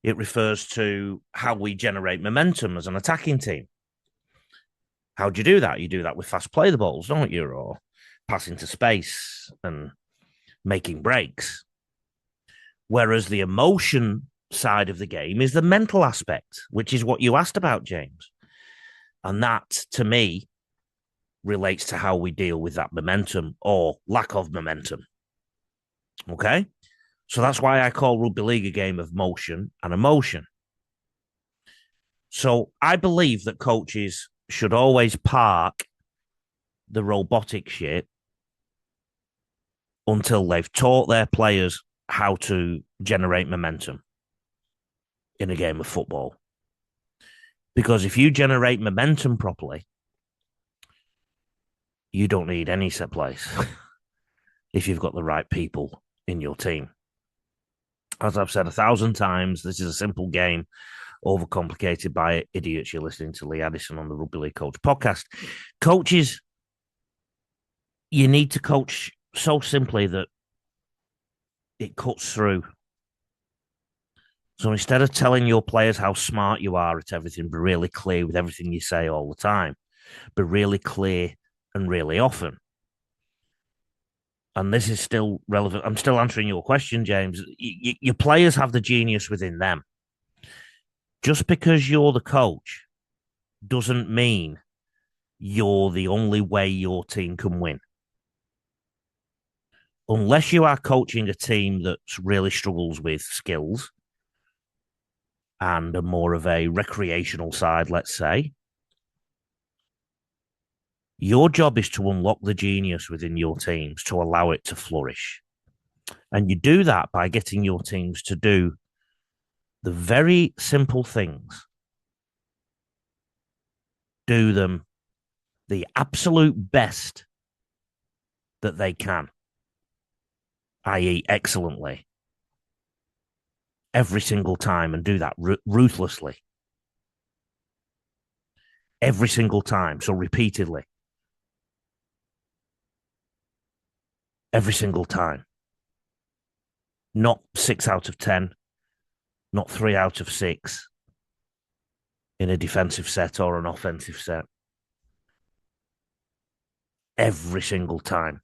It refers to how we generate momentum as an attacking team. How do you do that? You do that with fast play the balls, don't you? Or passing to space and making breaks. Whereas the emotion side of the game is the mental aspect, which is what you asked about, James. And that, to me, relates to how we deal with that momentum or lack of momentum. Okay? So that's why I call rugby league a game of motion and emotion. So I believe that coaches should always park the robotic shit until they've taught their players how to generate momentum in a game of football. Because if you generate momentum properly, you don't need any set plays if you've got the right people in your team. As I've said 1,000 times, this is a simple game, overcomplicated by idiots. You're listening to Addison on the Rugby League Coach Podcast. Coaches, you need to coach so simply that it cuts through. So instead of telling your players how smart you are at everything, be really clear with everything you say all the time. Be really clear and really often. And this is still relevant. I'm still answering your question, James. Your players have the genius within them. Just because you're the coach doesn't mean you're the only way your team can win. Unless you are coaching a team that really struggles with skills and are more of a recreational side, let's say, your job is to unlock the genius within your teams to allow it to flourish. And you do that by getting your teams to do the very simple things. Do them the absolute best that they can, i.e., excellently, every single time, and do that ruthlessly. Every single time, so repeatedly. Every single time. Not 6 out of 10, not 3 out of 6 in a defensive set or an offensive set. Every single time.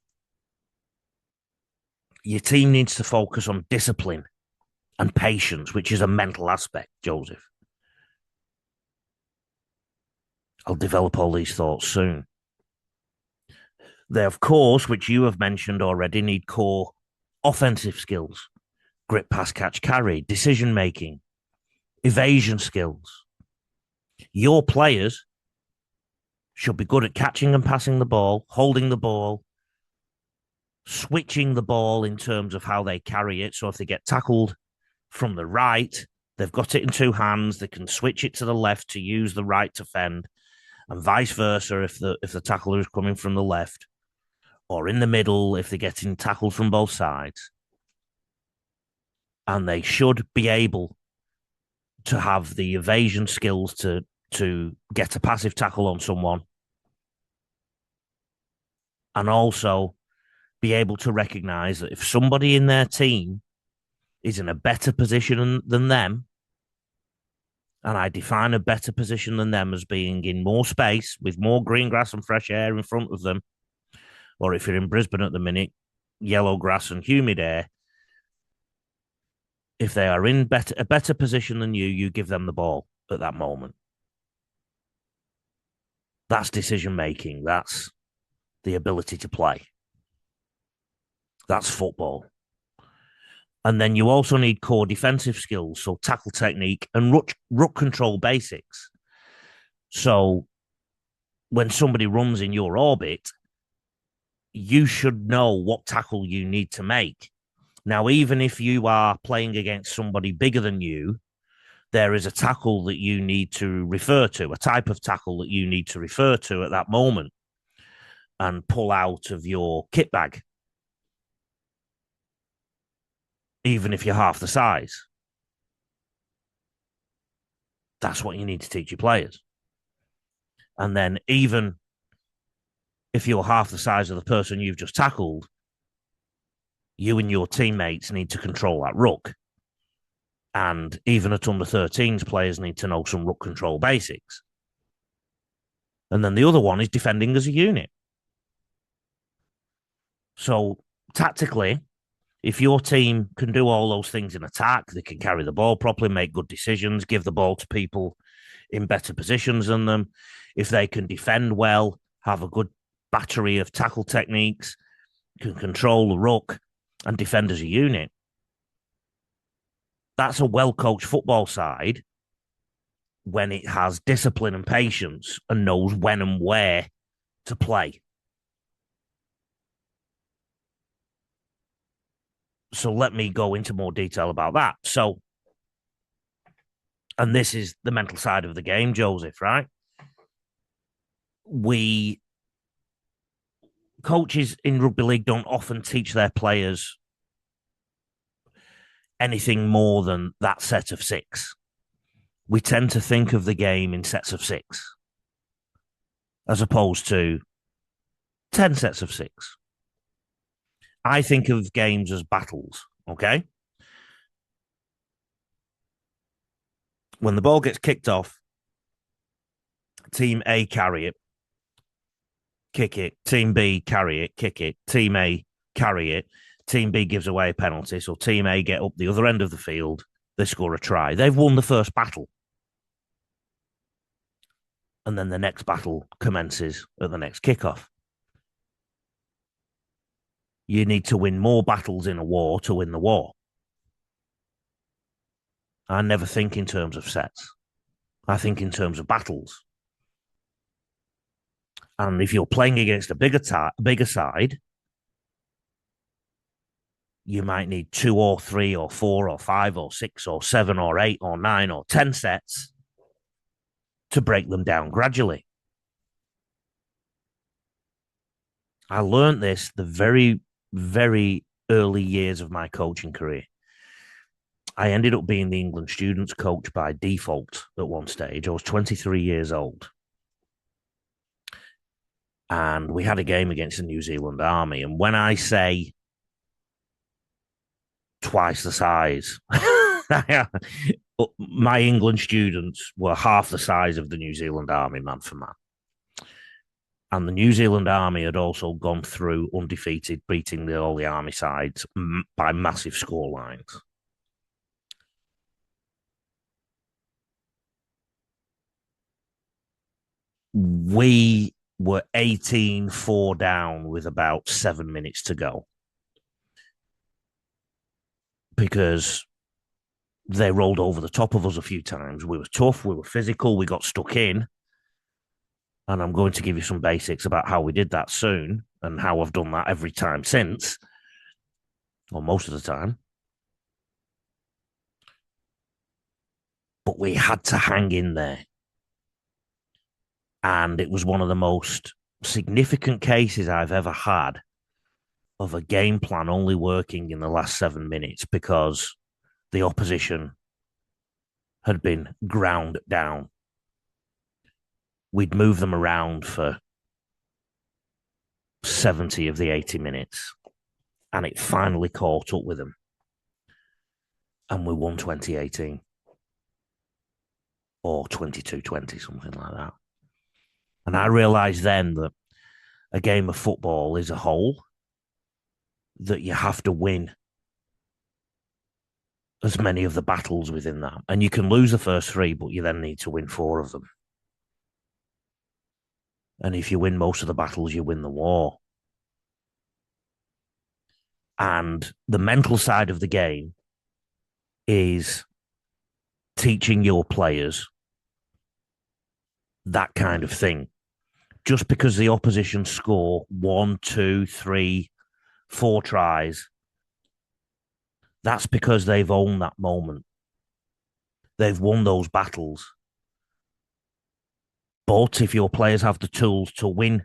Your team needs to focus on discipline and patience, which is a mental aspect, Joseph. I'll develop all these thoughts soon. They, of course, which you have mentioned already, need core offensive skills, grip, pass, catch, carry, decision making, evasion skills. Your players should be good at catching and passing the ball, holding the ball, switching the ball in terms of how they carry it. So if they get tackled from the right, they've got it in two hands, they can switch it to the left to use the right to fend, and vice versa if the tackler is coming from the left, or in the middle if they're getting tackled from both sides. And they should be able to have the evasion skills to get a passive tackle on someone, and also be able to recognize that if somebody in their team is in a better position than them, and I define a better position than them as being in more space with more green grass and fresh air in front of them, or if you're in Brisbane at the minute, yellow grass and humid air, if they are in a better position than you give them the ball at that moment. That's decision making. That's the ability to play. That's football. And then you also need core defensive skills, so tackle technique and ruck control basics. So when somebody runs in your orbit, you should know what tackle you need to make. Now, even if you are playing against somebody bigger than you, there is a tackle that you need to refer to, a type of tackle that you need to refer to at that moment and pull out of your kit bag, even if you're half the size. That's what you need to teach your players. And then even if you're half the size of the person you've just tackled, you and your teammates need to control that ruck. And even at under 13s, players need to know some ruck control basics. And then the other one is defending as a unit. So tactically, if your team can do all those things in attack, they can carry the ball properly, make good decisions, give the ball to people in better positions than them. If they can defend well, have a good battery of tackle techniques, can control the ruck and defend as a unit, that's a well-coached football side when it has discipline and patience and knows when and where to play. So let me go into more detail about that. So, and this is the mental side of the game, Joseph, right? Coaches in rugby league don't often teach their players anything more than that set of six. We tend to think of the game in sets of six as opposed to 10 sets of six. I think of games as battles, okay? When the ball gets kicked off, Team A carry it, kick it. Team B carry it, kick it. Team A carry it. Team B gives away a penalty. So Team A get up the other end of the field. They score a try. They've won the first battle. And then the next battle commences at the next kickoff. You need to win more battles in a war to win the war. I never think in terms of sets. I think in terms of battles. And if you're playing against a bigger side, you might need 2 or 3 or 4 or 5 or 6 or 7 or 8 or 9 or 10 sets to break them down gradually. I learned this the very, very early years of my coaching career. I ended up being the England students coach by default at one stage. I was 23 years old. And we had a game against the New Zealand Army. And when I say twice the size, my England students were half the size of the New Zealand Army, man for man. And the New Zealand Army had also gone through undefeated, beating all the Army sides by massive score lines. We were 18-4 down with about 7 minutes to go because they rolled over the top of us a few times. We were tough, we were physical, we got stuck in. And I'm going to give you some basics about how we did that soon and how I've done that every time since, or most of the time. But we had to hang in there. And it was one of the most significant cases I've ever had of a game plan only working in the last 7 minutes because the opposition had been ground down. We'd move them around for 70 of the 80 minutes, and it finally caught up with them. And we won 2018 or 22-20, something like that. And I realized then that a game of football is a whole, that you have to win as many of the battles within that. And you can lose the first 3, but you then need to win 4 of them. And if you win most of the battles, you win the war. And the mental side of the game is teaching your players that kind of thing. Just because the opposition score 1, 2, 3, 4 tries, that's because they've owned that moment. They've won those battles. But if your players have the tools to win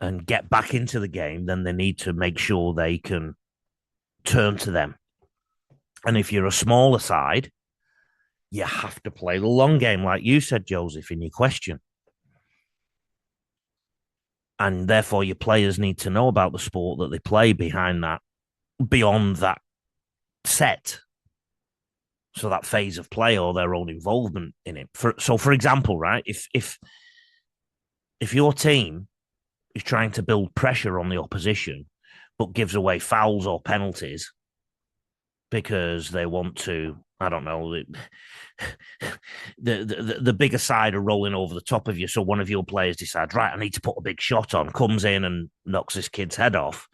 and get back into the game, then they need to make sure they can turn to them. And if you're a smaller side, you have to play the long game, like you said, Joseph, in your question. And therefore, your players need to know about the sport that they play behind that, beyond that set. So that phase of play or their own involvement in it. For example, right, if your team is trying to build pressure on the opposition, but gives away fouls or penalties because they want to, I don't know, the bigger side are rolling over the top of you. So one of your players decides, right, I need to put a big shot on, comes in and knocks this kid's head off.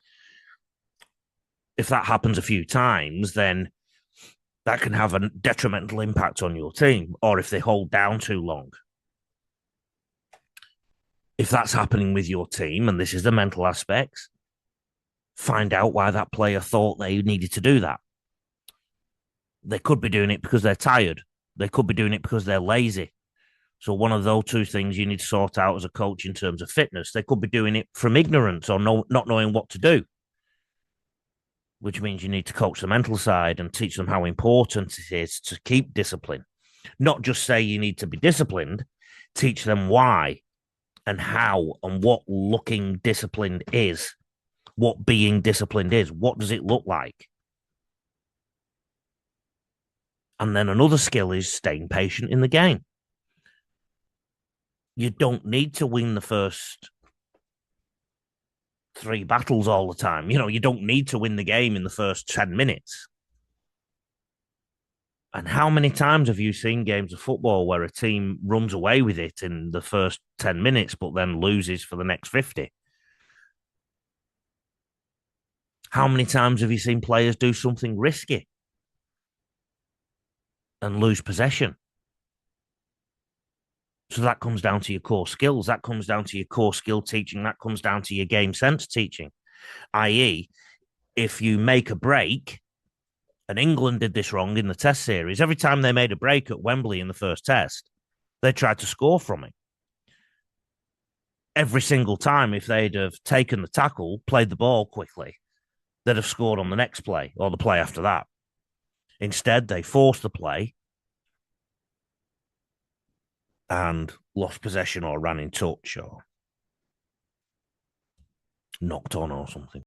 If that happens a few times, then that can have a detrimental impact on your team. Or if they hold down too long. If that's happening with your team, and this is the mental aspects, find out why that player thought they needed to do that. They could be doing it because they're tired. They could be doing it because they're lazy. So one of those two things you need to sort out as a coach in terms of fitness. They could be doing it from ignorance or not knowing what to do, which means you need to coach the mental side and teach them how important it is to keep discipline. Not just say you need to be disciplined, teach them why and how and what looking disciplined is, what being disciplined is, what does it look like? And then another skill is staying patient in the game. You don't need to win the first 3 battles all the time. You don't need to win the game in the first 10 minutes. And how many times have you seen games of football where a team runs away with it in the first 10 minutes, but then loses for the next 50? How many times have you seen players do something risky and lose possession? So that comes down to your core skills. That comes down to your core skill teaching. That comes down to your game sense teaching, i.e., if you make a break, and England did this wrong in the test series, every time they made a break at Wembley in the first test, they tried to score from it. Every single time, if they'd have taken the tackle, played the ball quickly, they'd have scored on the next play or the play after that. Instead, they forced the play and lost possession or ran in touch or knocked on or something.